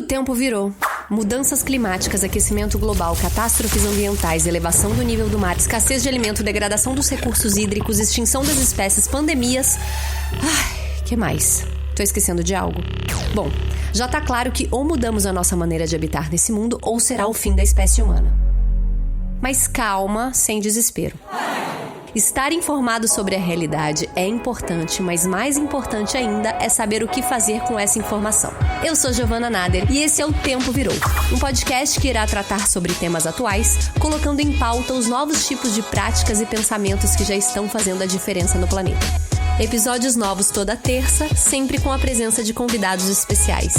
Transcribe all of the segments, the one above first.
tempo virou. Mudanças climáticas, aquecimento global, catástrofes ambientais, elevação do nível do mar, escassez de alimento, degradação dos recursos hídricos, extinção das espécies, pandemias... que mais? Tô esquecendo de algo? Bom, já tá claro que ou mudamos a nossa maneira de habitar nesse mundo ou será o fim da espécie humana. Mas calma, sem desespero. Estar informado sobre a realidade é importante, mas mais importante ainda é saber o que fazer com essa informação. Eu sou Giovana Nader e esse é o Tempo Virou, um podcast que irá tratar sobre temas atuais, colocando em pauta os novos tipos de práticas e pensamentos que já estão fazendo a diferença no planeta. Episódios novos toda terça, sempre com a presença de convidados especiais.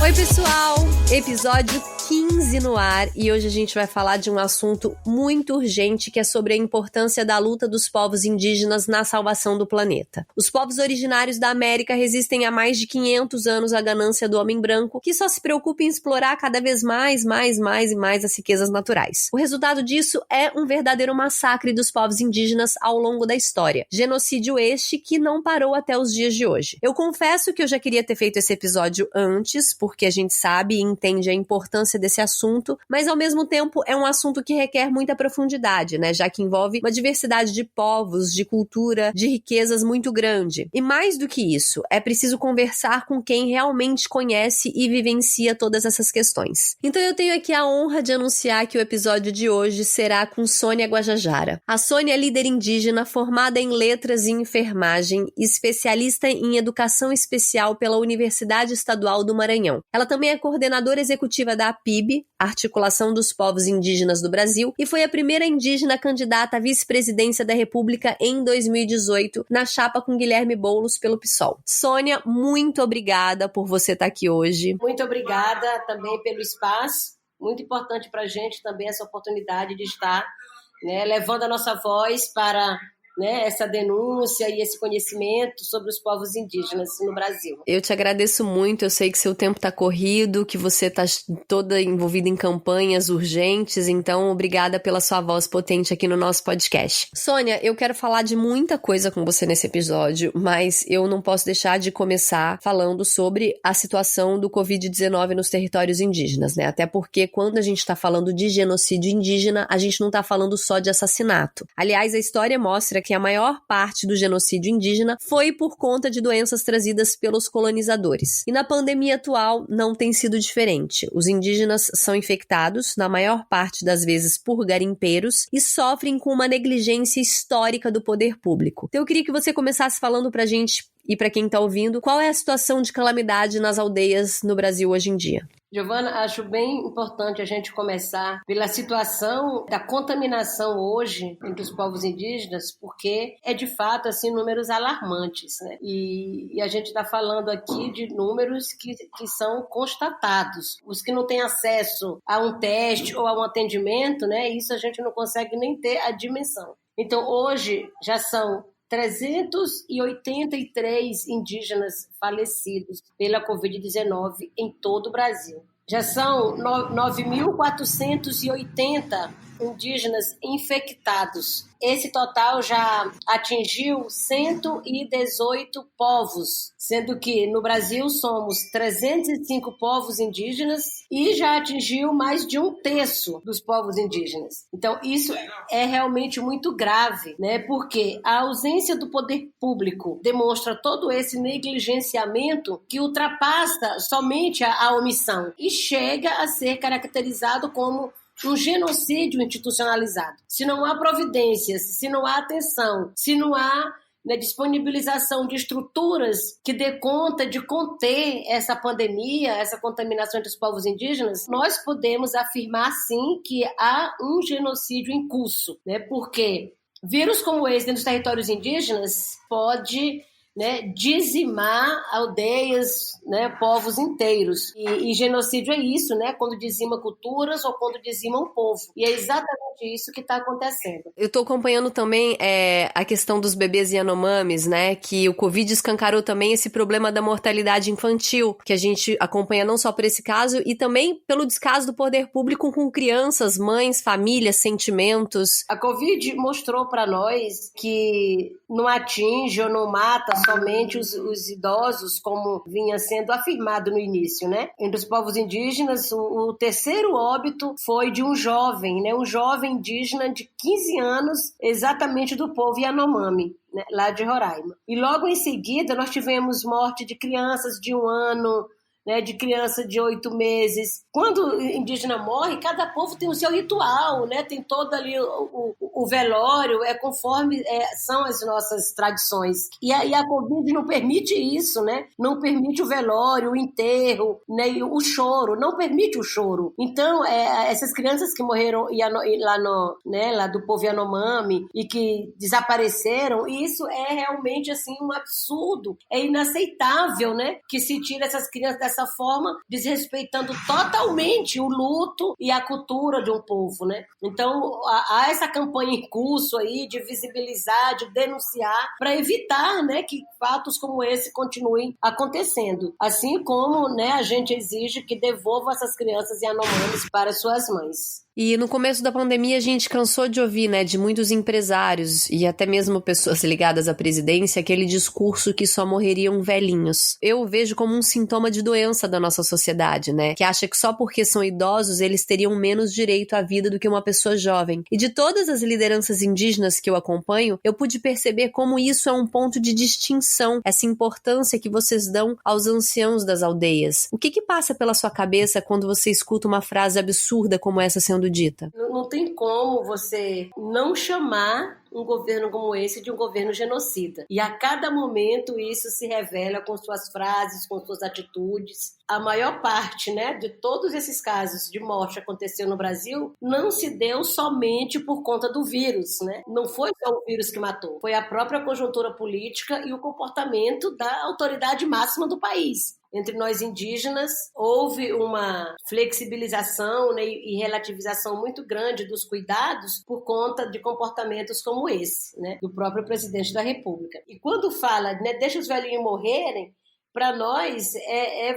Oi, pessoal! Episódio 15 no ar e hoje a gente vai falar de um assunto muito urgente que é sobre a importância da luta dos povos indígenas na salvação do planeta. Os povos originários da América resistem há mais de 500 anos à ganância do homem branco, que só se preocupa em explorar cada vez mais as riquezas naturais. O resultado disso é um verdadeiro massacre dos povos indígenas ao longo da história. Genocídio este que não parou até os dias de hoje. Eu confesso que eu já queria ter feito esse episódio antes, porque a gente sabe e entende a importância desse assunto, mas ao mesmo tempo é um assunto que requer muita profundidade, né? Já que envolve uma diversidade de povos, de cultura, de riquezas muito grande. E mais do que isso, é preciso conversar com quem realmente conhece e vivencia todas essas questões. Então eu tenho aqui a honra de anunciar que o episódio de hoje será com Sônia Guajajara. A Sônia é líder indígena formada em letras e enfermagem, especialista em educação especial pela Universidade Estadual do Maranhão. Ela também é coordenadora executiva da APIB, Articulação dos Povos Indígenas do Brasil, e foi a primeira indígena candidata à vice-presidência da República em 2018, na chapa com Guilherme Boulos pelo PSOL. Sônia, muito obrigada por você estar aqui hoje. Muito obrigada também pelo espaço. Muito importante para a gente também essa oportunidade de estar, levando a nossa voz para... essa denúncia e esse conhecimento sobre os povos indígenas no Brasil. Eu te agradeço muito, eu sei que seu tempo está corrido, que você está toda envolvida em campanhas urgentes, então obrigada pela sua voz potente aqui no nosso podcast. Sônia, eu quero falar de muita coisa com você nesse episódio, mas eu não posso deixar de começar falando sobre a situação do Covid-19 nos territórios indígenas, né? Até porque quando a gente está falando de genocídio indígena, a gente não está falando só de assassinato. Aliás, a história mostra que a maior parte do genocídio indígena foi por conta de doenças trazidas pelos colonizadores. E na pandemia atual não tem sido diferente. Os indígenas são infectados, na maior parte das vezes por garimpeiros, e sofrem com uma negligência histórica do poder público. Então eu queria que você começasse falando pra gente e pra quem tá ouvindo, qual é a situação de calamidade nas aldeias no Brasil hoje em dia? Giovana, acho bem importante a gente começar pela situação da contaminação hoje entre os povos indígenas, porque é de fato assim, números alarmantes, né? E a gente está falando aqui de números que são constatados. Os que não têm acesso a um teste ou a um atendimento, isso a gente não consegue nem ter a dimensão. Então hoje já são 383 indígenas falecidos pela Covid-19 em todo o Brasil. Já são 9.480 indígenas infectados. Esse total já atingiu 118 povos, sendo que no Brasil somos 305 povos indígenas e já atingiu mais de 1/3 dos povos indígenas. Então isso é realmente muito grave, porque a ausência do poder público demonstra todo esse negligenciamento que ultrapassa somente a omissão e chega a ser caracterizado como um genocídio institucionalizado. Se não há providências, se não há atenção, se não há disponibilização de estruturas que dê conta de conter essa pandemia, essa contaminação entre os povos indígenas, nós podemos afirmar sim que há um genocídio em curso, porque vírus como esse dentro dos territórios indígenas pode né, dizimar aldeias, né, povos inteiros. E genocídio é isso, né, quando dizima culturas ou quando dizima um povo. E é exatamente isso que está acontecendo. Eu estou acompanhando também a questão dos bebês Yanomamis, né, que o Covid escancarou também esse problema da mortalidade infantil, que a gente acompanha não só por esse caso, e também pelo descaso do poder público com crianças, mães, famílias, sentimentos. A Covid mostrou para nós que não atinge ou não mata somente os idosos, como vinha sendo afirmado no início, né? Entre os povos indígenas, o terceiro óbito foi de um jovem, né? Um jovem indígena de 15 anos, exatamente do povo Yanomami, né? Lá de Roraima. E logo em seguida, nós tivemos morte de crianças de 1 ano, né, de criança de 8 meses. Quando o indígena morre, cada povo tem o seu ritual, né? Tem todo ali o velório, conforme são as nossas tradições. E a Covid não permite isso, né? Não permite o velório, o enterro, né? E o choro, não permite o choro. Então, essas crianças que morreram lá do povo Yanomami e que desapareceram, isso é realmente assim, um absurdo. É inaceitável, né? Que se tire essas crianças dessa forma, desrespeitando totalmente o luto e a cultura de um povo, né? Então, há essa campanha em curso aí de visibilizar, de denunciar, para evitar, né, que fatos como esse continuem acontecendo. Assim como, né, a gente exige que devolva essas crianças Yanomamis para suas mães. E no começo da pandemia a gente cansou de ouvir, né, de muitos empresários e até mesmo pessoas ligadas à presidência, aquele discurso que só morreriam velhinhos. Eu vejo como um sintoma de doença da nossa sociedade, né, que acha que só porque são idosos eles teriam menos direito à vida do que uma pessoa jovem. E de todas as lideranças indígenas que eu acompanho, eu pude perceber como isso é um ponto de distinção, essa importância que vocês dão aos anciãos das aldeias. O que passa pela sua cabeça quando você escuta uma frase absurda como essa sendo dita? Não tem como você não chamar um governo como esse de um governo genocida. E a cada momento isso se revela com suas frases, com suas atitudes. A maior parte, né, de todos esses casos de morte que aconteceu no Brasil não se deu somente por conta do vírus, né? Não foi só o vírus que matou, foi a própria conjuntura política e o comportamento da autoridade máxima do país. Entre nós indígenas, houve uma flexibilização, né, e relativização muito grande dos cuidados por conta de comportamentos como esse, né, do próprio presidente da República. E quando fala, né, deixa os velhinhos morrerem, para nós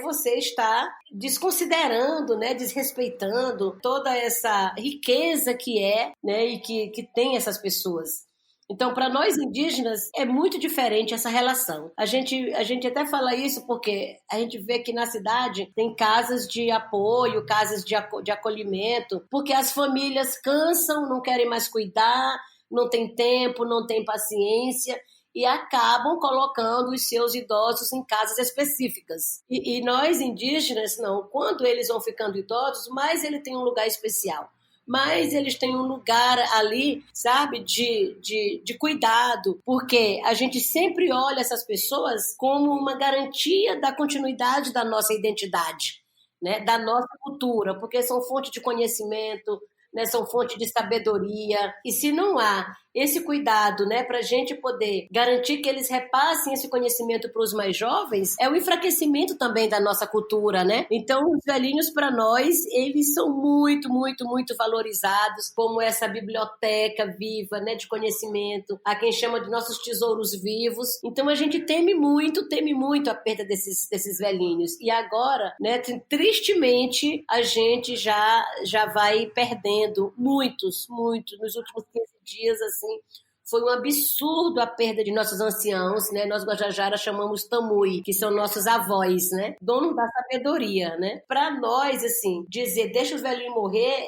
você estar desconsiderando, né, desrespeitando toda essa riqueza que né, e que tem essas pessoas. Então, para nós indígenas, é muito diferente essa relação. A gente até fala isso porque a gente vê que na cidade tem casas de apoio, casas de acolhimento, porque as famílias cansam, não querem mais cuidar, não tem tempo, não tem paciência e acabam colocando os seus idosos em casas específicas. E nós indígenas, não. Quando eles vão ficando idosos, mais ele tem um lugar especial. Mas eles têm um lugar ali, sabe, de cuidado, porque a gente sempre olha essas pessoas como uma garantia da continuidade da nossa identidade, né, da nossa cultura, porque são fonte de conhecimento, né, são fonte de sabedoria. E se não há esse cuidado, né, para a gente poder garantir que eles repassem esse conhecimento para os mais jovens, é o enfraquecimento também da nossa cultura, né? Então, os velhinhos, para nós, eles são muito, muito, muito valorizados como essa biblioteca viva, né, de conhecimento, a quem chama de nossos tesouros vivos. Então, a gente teme muito a perda desses velhinhos. E agora, né, tristemente, a gente já vai perdendo muitos, nos últimos 15 dias, assim, foi um absurdo a perda de nossos anciãos, né? Nós Guajajara chamamos Tamui, que são nossos avós, né? Dono da sabedoria, né? Para nós, assim, dizer deixa os velhinhos morrer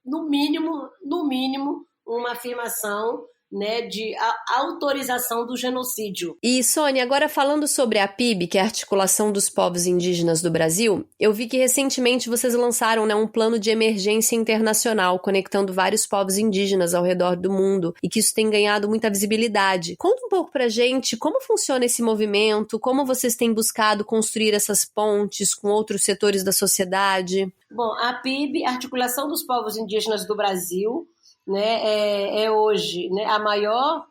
no mínimo, uma afirmação, né, de autorização do genocídio. E, Sônia, agora falando sobre a PIB, que é a Articulação dos Povos Indígenas do Brasil, eu vi que recentemente vocês lançaram, né, um plano de emergência internacional, conectando vários povos indígenas ao redor do mundo, e que isso tem ganhado muita visibilidade. Conta um pouco pra gente como funciona esse movimento, como vocês têm buscado construir essas pontes com outros setores da sociedade. Bom, a PIB, Articulação dos Povos Indígenas do Brasil, né, é hoje, né, a maior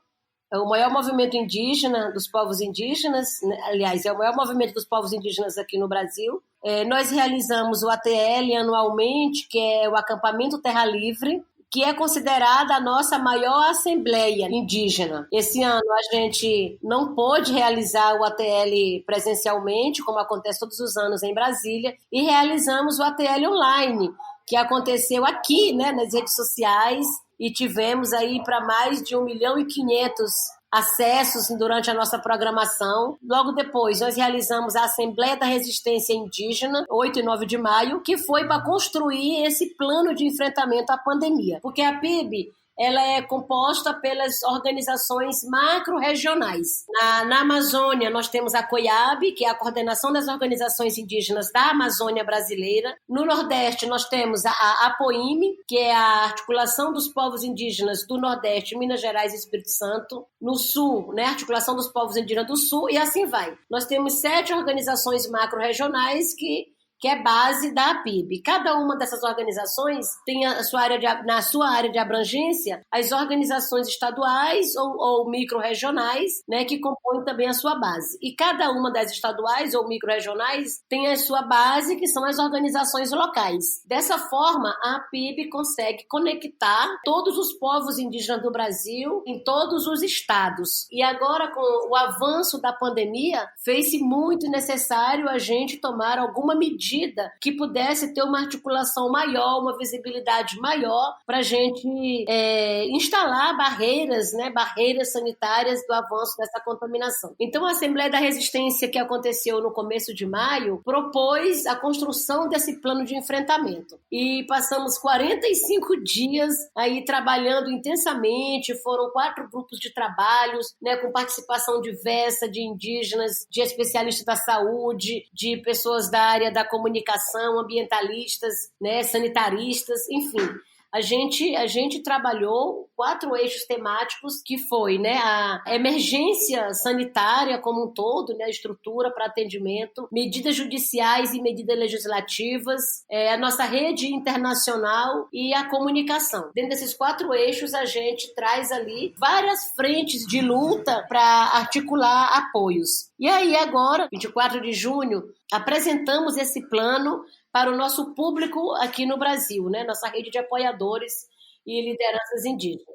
é o maior movimento indígena dos povos indígenas, né? Aliás, é o maior movimento dos povos indígenas aqui no Brasil. Nós realizamos o ATL anualmente, que é o Acampamento Terra Livre, que é considerada a nossa maior assembleia indígena. Esse ano a gente não pôde realizar o ATL presencialmente, como acontece todos os anos em Brasília, e realizamos o ATL online, que aconteceu aqui, né, nas redes sociais, e tivemos aí para mais de 1.500.000 acessos durante a nossa programação. Logo depois, nós realizamos a Assembleia da Resistência Indígena, 8 e 9 de maio, que foi para construir esse plano de enfrentamento à pandemia. Porque a PIB, ela é composta pelas organizações macro-regionais. Na Amazônia, nós temos a COIAB, que é a Coordenação das Organizações Indígenas da Amazônia Brasileira. No Nordeste, nós temos a APOIME, que é a Articulação dos Povos Indígenas do Nordeste, Minas Gerais e Espírito Santo. No Sul, né, a Articulação dos Povos Indígenas do Sul, e assim vai. Nós temos 7 organizações macro-regionais que é base da PIB. Cada uma dessas organizações tem na sua área de abrangência as organizações estaduais ou micro-regionais, né, que compõem também a sua base. E cada uma das estaduais ou micro-regionais tem a sua base, que são as organizações locais. Dessa forma, a PIB consegue conectar todos os povos indígenas do Brasil em todos os estados. E agora, com o avanço da pandemia, fez-se muito necessário a gente tomar alguma medida que pudesse ter uma articulação maior, uma visibilidade maior para a gente instalar barreiras, né, barreiras sanitárias do avanço dessa contaminação. Então, a Assembleia da Resistência, que aconteceu no começo de maio, propôs a construção desse plano de enfrentamento. E passamos 45 dias aí trabalhando intensamente, foram 4 grupos de trabalhos, né, com participação diversa de indígenas, de especialistas da saúde, de pessoas da área da comunicação, ambientalistas, né, sanitaristas, enfim. A gente trabalhou 4 eixos temáticos, que foi, né, a emergência sanitária como um todo, né, a estrutura para atendimento, medidas judiciais e medidas legislativas, a nossa rede internacional e a comunicação. Dentro desses 4 eixos, a gente traz ali várias frentes de luta para articular apoios. E aí agora, 24 de junho, apresentamos esse plano para o nosso público aqui no Brasil, né? Nossa rede de apoiadores e lideranças indígenas.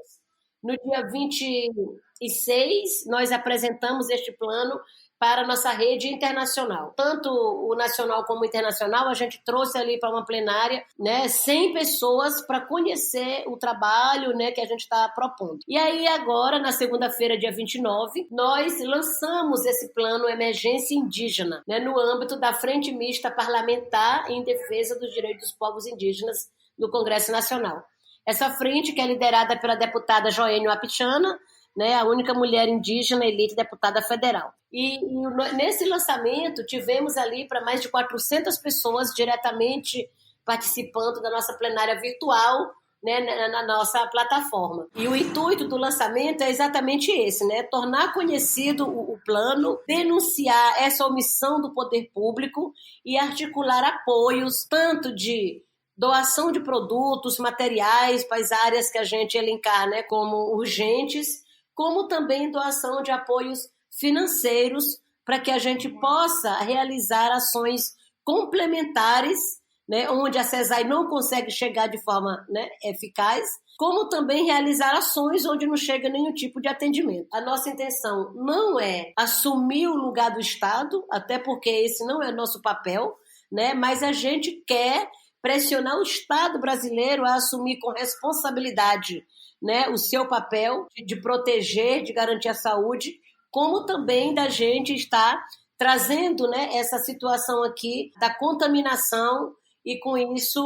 No dia 26, nós apresentamos este plano para a nossa rede internacional. Tanto o nacional como o internacional, a gente trouxe ali para uma plenária, né, 100 pessoas para conhecer o trabalho, né, que a gente está propondo. E aí agora, na segunda-feira, dia 29, nós lançamos esse plano Emergência Indígena, né, no âmbito da Frente Mista Parlamentar em Defesa dos Direitos dos Povos Indígenas no Congresso Nacional. Essa frente, que é liderada pela deputada Joênia Wapichana, né, a única mulher indígena eleita deputada federal. E nesse lançamento tivemos ali para mais de 400 pessoas diretamente participando da nossa plenária virtual, né, na nossa plataforma. E o intuito do lançamento é exatamente esse, né, tornar conhecido o plano, denunciar essa omissão do poder público e articular apoios tanto de doação de produtos, materiais para as áreas que a gente elencar, né, como urgentes, como também doação de apoios financeiros para que a gente possa realizar ações complementares, né, onde a CESAI não consegue chegar de forma, né, eficaz, como também realizar ações onde não chega nenhum tipo de atendimento. A nossa intenção não é assumir o lugar do Estado, até porque esse não é nosso papel, né, mas a gente quer pressionar o Estado brasileiro a assumir com responsabilidade, né, o seu papel de proteger, de garantir a saúde, como também da gente estar trazendo, né, essa situação aqui da contaminação e, com isso,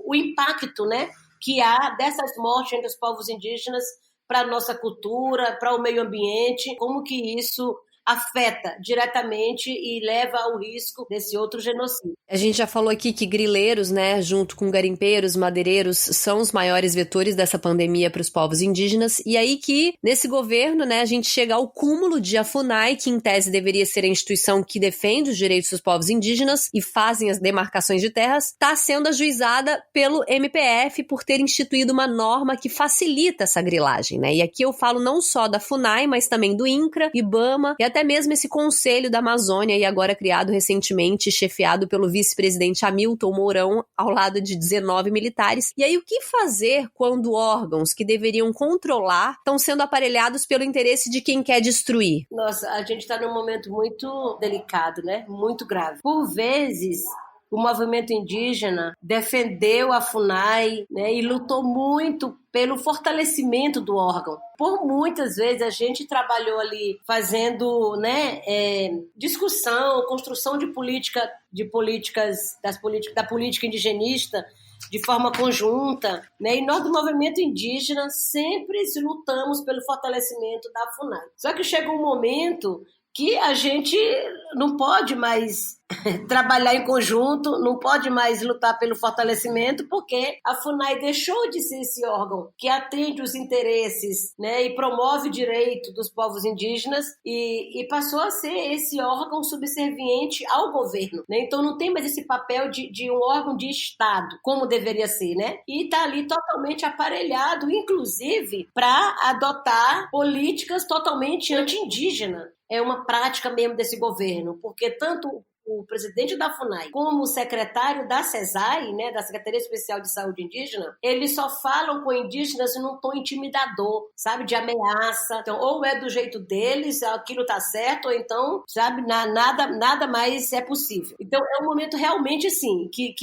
o impacto, né, que há dessas mortes entre os povos indígenas para a nossa cultura, para o meio ambiente, como que isso afeta diretamente e leva ao risco desse outro genocídio. A gente já falou aqui que grileiros, né, junto com garimpeiros, madeireiros, são os maiores vetores dessa pandemia para os povos indígenas, e aí que, nesse governo, né, a gente chega ao cúmulo de a FUNAI, que em tese deveria ser a instituição que defende os direitos dos povos indígenas e fazem as demarcações de terras, está sendo ajuizada pelo MPF por ter instituído uma norma que facilita essa grilagem, né, e aqui eu falo não só da FUNAI, mas também do INCRA, IBAMA e até mesmo esse Conselho da Amazônia, e agora criado recentemente, chefiado pelo vice-presidente Hamilton Mourão, ao lado de 19 militares. E aí, o que fazer quando órgãos que deveriam controlar estão sendo aparelhados pelo interesse de quem quer destruir? Nossa, a gente está num momento muito delicado, né? Muito grave. Por vezes, o movimento indígena defendeu a FUNAI, né, e lutou muito pelo fortalecimento do órgão. Por muitas vezes a gente trabalhou ali fazendo, né, discussão, construção de políticas da política indigenista de forma conjunta, né? E nós do movimento indígena sempre lutamos pelo fortalecimento da FUNAI. Só que chega um momento que a gente não pode mais trabalhar em conjunto, não pode mais lutar pelo fortalecimento, porque a FUNAI deixou de ser esse órgão que atende os interesses, né, e promove o direito dos povos indígenas e passou a ser esse órgão subserviente ao governo, né? Então não tem mais esse papel de um órgão de Estado, como deveria ser, né? E está ali totalmente aparelhado, inclusive, para adotar políticas totalmente anti-indígenas. É uma prática mesmo desse governo, porque tanto o presidente da FUNAI como o secretário da SESAI, né, da Secretaria Especial de Saúde Indígena, eles só falam com indígenas num tom intimidador, sabe, de ameaça. Então, ou é do jeito deles, aquilo tá certo, ou então, sabe, nada mais é possível. Então, é um momento realmente, assim, que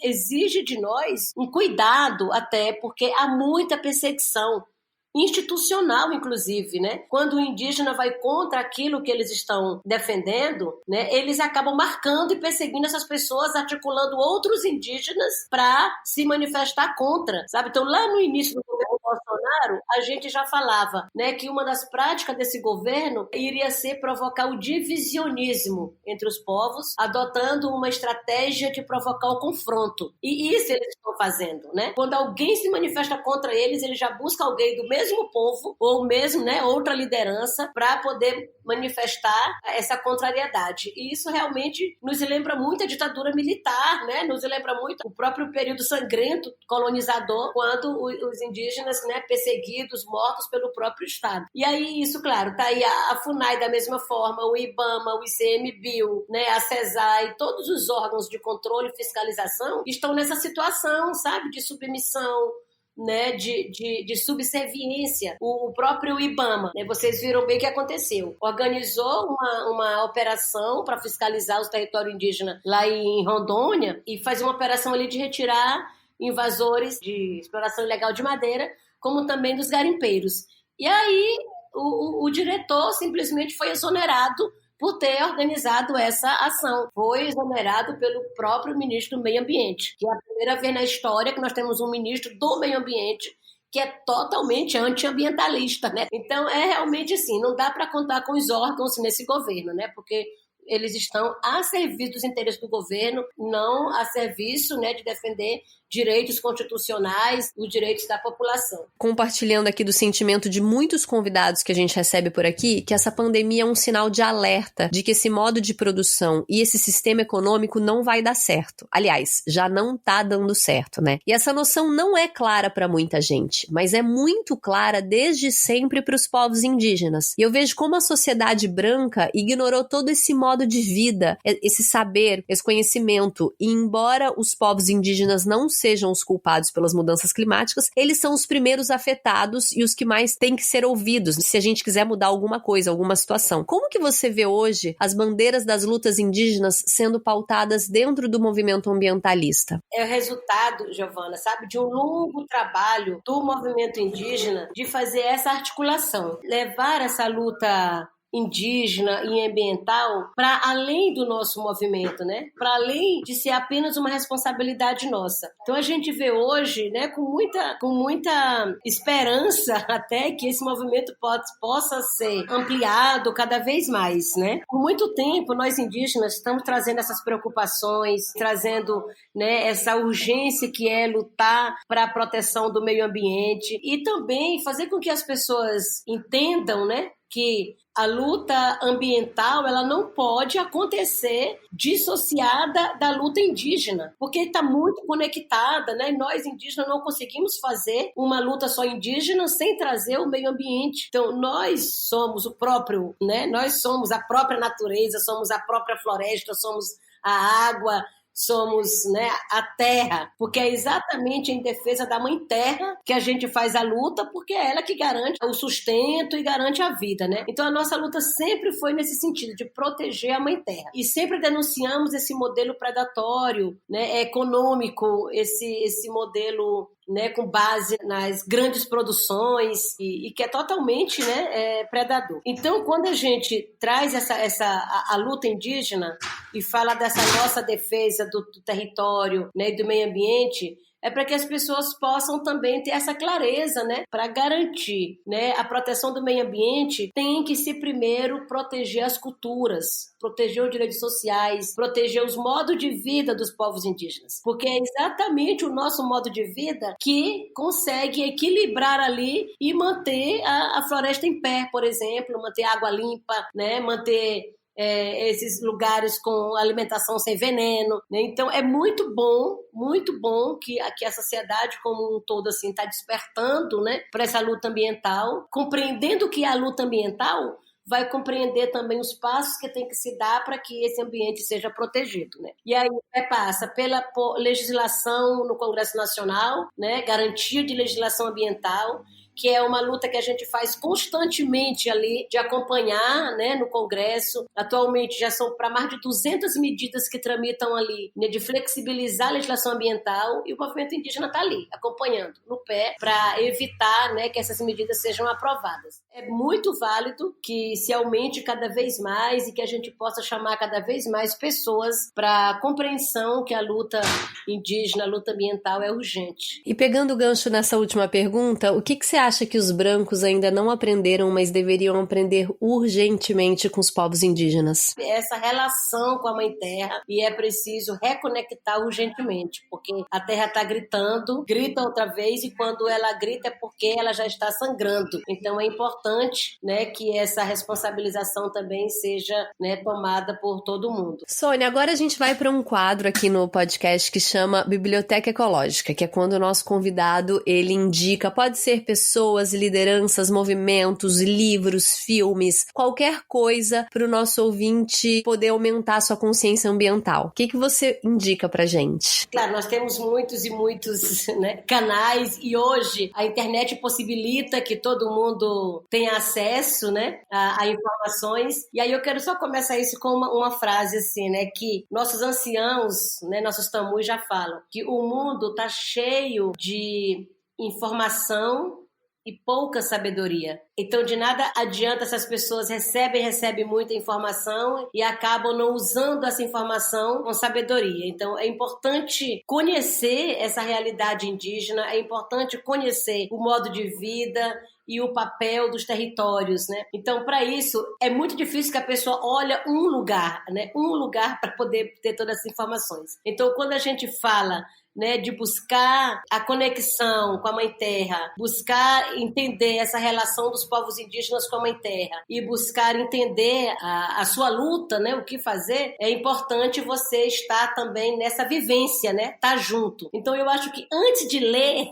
exige de nós um cuidado até, porque há muita perseguição institucional, inclusive, né? Quando o indígena vai contra aquilo que eles estão defendendo, né, eles acabam marcando e perseguindo essas pessoas, articulando outros indígenas para se manifestar contra, sabe? Então, lá no início do governo Bolsonaro, a gente já falava, né, que uma das práticas desse governo iria ser provocar o divisionismo entre os povos, adotando uma estratégia de provocar o confronto. E isso eles estão fazendo, né? Quando alguém se manifesta contra eles, ele já busca alguém do mesmo povo, ou mesmo, né, outra liderança, para poder manifestar essa contrariedade. E isso realmente nos lembra muito a ditadura militar, né? Nos lembra muito o próprio período sangrento colonizador, quando os indígenas, né, perseguidos, mortos pelo próprio Estado. E aí isso, claro, tá aí a FUNAI da mesma forma, o IBAMA, o ICMBio, né, a SESAI, todos os órgãos de controle e fiscalização estão nessa situação, sabe, de submissão, né, de subserviência. O próprio IBAMA, né, vocês viram bem o que aconteceu. Organizou uma operação para fiscalizar os territórios indígenas lá em Rondônia e fazer uma operação ali de retirar invasores de exploração ilegal de madeira, como também dos garimpeiros. E aí o diretor simplesmente foi exonerado por ter organizado essa ação. Foi exonerado pelo próprio ministro do Meio Ambiente, que é a primeira vez na história que nós temos um ministro do Meio Ambiente que é totalmente antiambientalista, né? Então, é realmente assim, não dá para contar com os órgãos nesse governo, né? Porque eles estão a serviço dos interesses do governo, não a serviço, né, de defender direitos constitucionais, os direitos da população. Compartilhando aqui do sentimento de muitos convidados que a gente recebe por aqui, que essa pandemia é um sinal de alerta de que esse modo de produção e esse sistema econômico não vai dar certo. Aliás, já não tá dando certo, né? E essa noção não é clara para muita gente, mas é muito clara desde sempre para os povos indígenas. E eu vejo como a sociedade branca ignorou todo esse modo de vida, esse saber, esse conhecimento. E embora os povos indígenas não sejam os culpados pelas mudanças climáticas, eles são os primeiros afetados e os que mais têm que ser ouvidos, se a gente quiser mudar alguma coisa, alguma situação. Como que você vê hoje as bandeiras das lutas indígenas sendo pautadas dentro do movimento ambientalista? É o resultado, Giovana, sabe, de um longo trabalho do movimento indígena de fazer essa articulação, levar essa luta indígena e ambiental para além do nosso movimento, né? Para além de ser apenas uma responsabilidade nossa. Então a gente vê hoje, né, com muita esperança até que esse movimento possa ser ampliado cada vez mais, né? Por muito tempo nós indígenas estamos trazendo essas preocupações, trazendo, né, essa urgência que é lutar para a proteção do meio ambiente e também fazer com que as pessoas entendam, né, que a luta ambiental ela não pode acontecer dissociada da luta indígena, porque está muito conectada, né? Nós indígenas não conseguimos fazer uma luta só indígena sem trazer o meio ambiente. Então nós somos o próprio, né? Nós somos a própria natureza, somos a própria floresta, somos a água, somos, né, a terra, porque é exatamente em defesa da mãe terra que a gente faz a luta, porque é ela que garante o sustento e garante a vida, né? Então a nossa luta sempre foi nesse sentido, de proteger a mãe terra. E sempre denunciamos esse modelo predatório, né, econômico, esse modelo, né, com base nas grandes produções e que é totalmente, né, predador. Então, quando a gente traz a luta indígena e fala dessa nossa defesa do território, né, e do meio ambiente, é para que as pessoas possam também ter essa clareza, né, para garantir, né, a proteção do meio ambiente. Tem que se primeiro proteger as culturas, proteger os direitos sociais, proteger os modos de vida dos povos indígenas, porque é exatamente o nosso modo de vida que consegue equilibrar ali e manter a floresta em pé, por exemplo, manter água limpa, né, manter esses lugares com alimentação sem veneno, né? Então é muito bom que a sociedade como um todo assim está despertando, né, para essa luta ambiental, compreendendo que a luta ambiental vai compreender também os passos que tem que se dar para que esse ambiente seja protegido, né? E aí passa pela legislação no Congresso Nacional, né, garantia de legislação ambiental, que é uma luta que a gente faz constantemente ali, de acompanhar, né, no Congresso. Atualmente já são para mais de 200 medidas que tramitam ali, né, de flexibilizar a legislação ambiental, e o movimento indígena está ali, acompanhando, no pé, para evitar, né, que essas medidas sejam aprovadas. É muito válido que se aumente cada vez mais e que a gente possa chamar cada vez mais pessoas para a compreensão que a luta indígena, a luta ambiental é urgente. E pegando o gancho nessa última pergunta, o que você acha que os brancos ainda não aprenderam, mas deveriam aprender urgentemente com os povos indígenas? Essa relação com a Mãe Terra, e é preciso reconectar urgentemente, porque a Terra está gritando, grita outra vez, e quando ela grita é porque ela já está sangrando. Então é importante, né, que essa responsabilização também seja, né, tomada por todo mundo. Sônia, agora a gente vai para um quadro aqui no podcast que chama Biblioteca Ecológica, que é quando o nosso convidado, ele indica, pode ser pessoas, lideranças, movimentos, livros, filmes, qualquer coisa para o nosso ouvinte poder aumentar a sua consciência ambiental. O que você indica pra gente? Claro, nós temos muitos e muitos, né, canais, e hoje a internet possibilita que todo mundo tenha acesso, né, a informações. E aí eu quero só começar isso com uma frase assim, né, que nossos anciãos, né, nossos tamus já falam, que o mundo está cheio de informação e pouca sabedoria. Então, de nada adianta essas pessoas recebem muita informação e acabam não usando essa informação com sabedoria. Então, é importante conhecer essa realidade indígena, é importante conhecer o modo de vida e o papel dos territórios, né? Então, para isso, é muito difícil que a pessoa olhe um lugar, né? Um lugar para poder ter todas essas informações. Então, quando a gente fala, né, de buscar a conexão com a Mãe Terra, buscar entender essa relação dos povos indígenas com a Mãe Terra e buscar entender a sua luta, né, o que fazer, é importante você estar também nessa vivência, né, estar junto. Então, eu acho que antes de ler,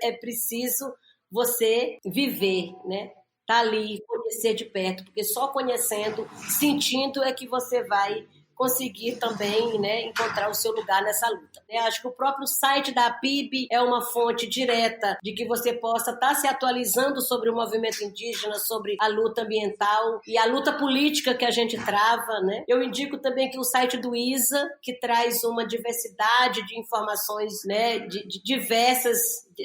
é preciso você viver, né? Tá ali, conhecer de perto, porque só conhecendo, sentindo é que você vai conseguir também, né, encontrar o seu lugar nessa luta. Acho que o próprio site da PIB é uma fonte direta de que você possa estar se atualizando sobre o movimento indígena, sobre a luta ambiental e a luta política que a gente trava, né? Eu indico também que o site do ISA, que traz uma diversidade de informações, né, de diversas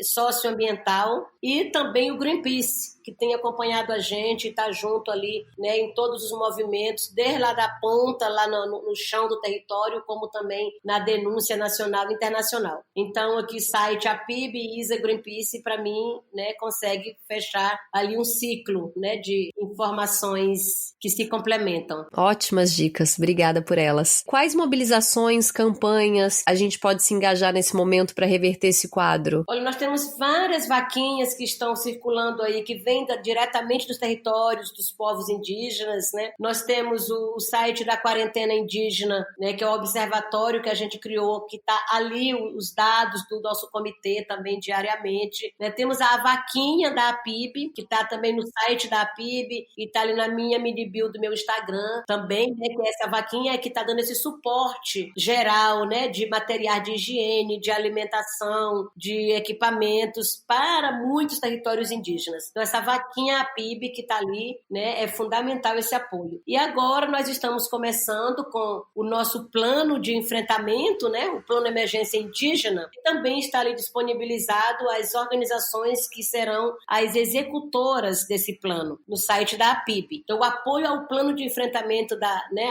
socioambiental, e também o Greenpeace, que tem acompanhado a gente e está junto ali, né, em todos os movimentos, desde lá da ponta, lá no chão do território, como também na denúncia nacional e internacional. Então, aqui site APIB, ISA, Greenpeace, para mim, né, consegue fechar ali um ciclo, né, de informações que se complementam. Ótimas dicas, obrigada por elas. Quais mobilizações, campanhas a gente pode se engajar nesse momento para reverter esse quadro? Olha, nós temos várias vaquinhas que estão circulando aí, que vêm diretamente dos territórios dos povos indígenas, né? Nós temos o site da Quarentena Indígena, né, que é o observatório que a gente criou, que está ali os dados do nosso comitê também diariamente, né? Temos a vaquinha da APIB, que está também no site da APIB e está ali na minha mini bio do meu Instagram também, né, que essa vaquinha é que está dando esse suporte geral, né, de materiais de higiene, de alimentação, de equipamentos para muitos territórios indígenas. Então, essa vaquinha APIB que está ali, né, é fundamental esse apoio. E agora nós estamos começando com o nosso plano de enfrentamento, né, o plano de emergência indígena, que também está ali disponibilizado às organizações que serão as executoras desse plano, no site da APIB. Então, o apoio ao plano de enfrentamento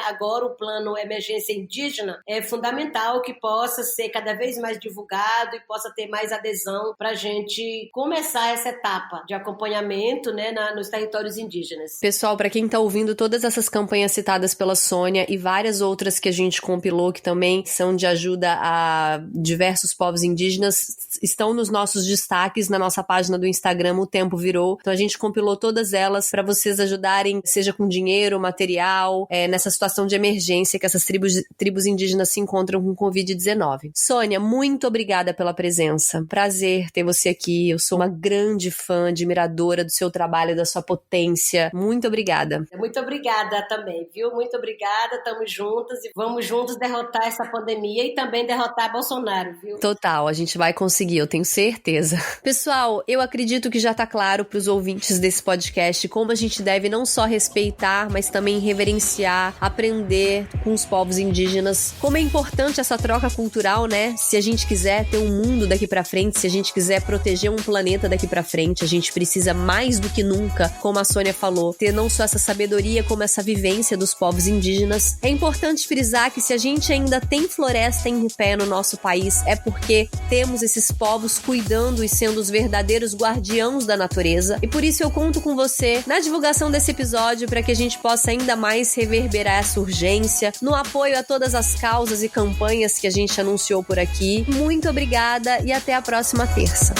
agora o plano emergência indígena é fundamental, que possa ser cada vez mais divulgado e possa ter mais adesão para a gente começar essa etapa de acompanhamento, né, nos territórios indígenas. Pessoal, para quem está ouvindo todas essas campanhas citadas pela Sônia e várias outras que a gente compilou, que também são de ajuda a diversos povos indígenas, estão nos nossos destaques na nossa página do Instagram, O Tempo Virou. Então a gente compilou todas elas para vocês ajudarem, seja com dinheiro, material, nessa situação de emergência que essas tribos indígenas se encontram com Covid-19. Sônia, muito obrigada pela presença. Prazer ter você aqui. Eu sou uma grande fã, admiradora do seu trabalho, da sua potência. Muito obrigada. Muito obrigada também, viu? Muito obrigada, estamos juntas e vamos juntos derrotar essa pandemia e também derrotar Bolsonaro, viu? Total, a gente vai conseguir, eu tenho certeza. Pessoal, eu acredito que já tá claro para os ouvintes desse podcast como a gente deve não só respeitar, mas também reverenciar, aprender com os povos indígenas, como é importante essa troca cultural, né? Se a gente quiser ter um mundo daqui pra frente, se a gente quiser proteger um planeta daqui pra frente, a gente precisa mais do que nunca, como a Sônia falou, ter não só essa sabedoria, como essa vivência dos povos indígenas. É importante frisar que se a gente ainda tem floresta em pé no nosso país, é porque temos esses povos cuidando e sendo os verdadeiros guardiãos da natureza. E por isso eu conto com você na divulgação desse episódio para que a gente possa ainda mais reverberar essa urgência, no apoio a todas as causas e campanhas que a gente anunciou por aqui. Muito obrigada e até a próxima terça.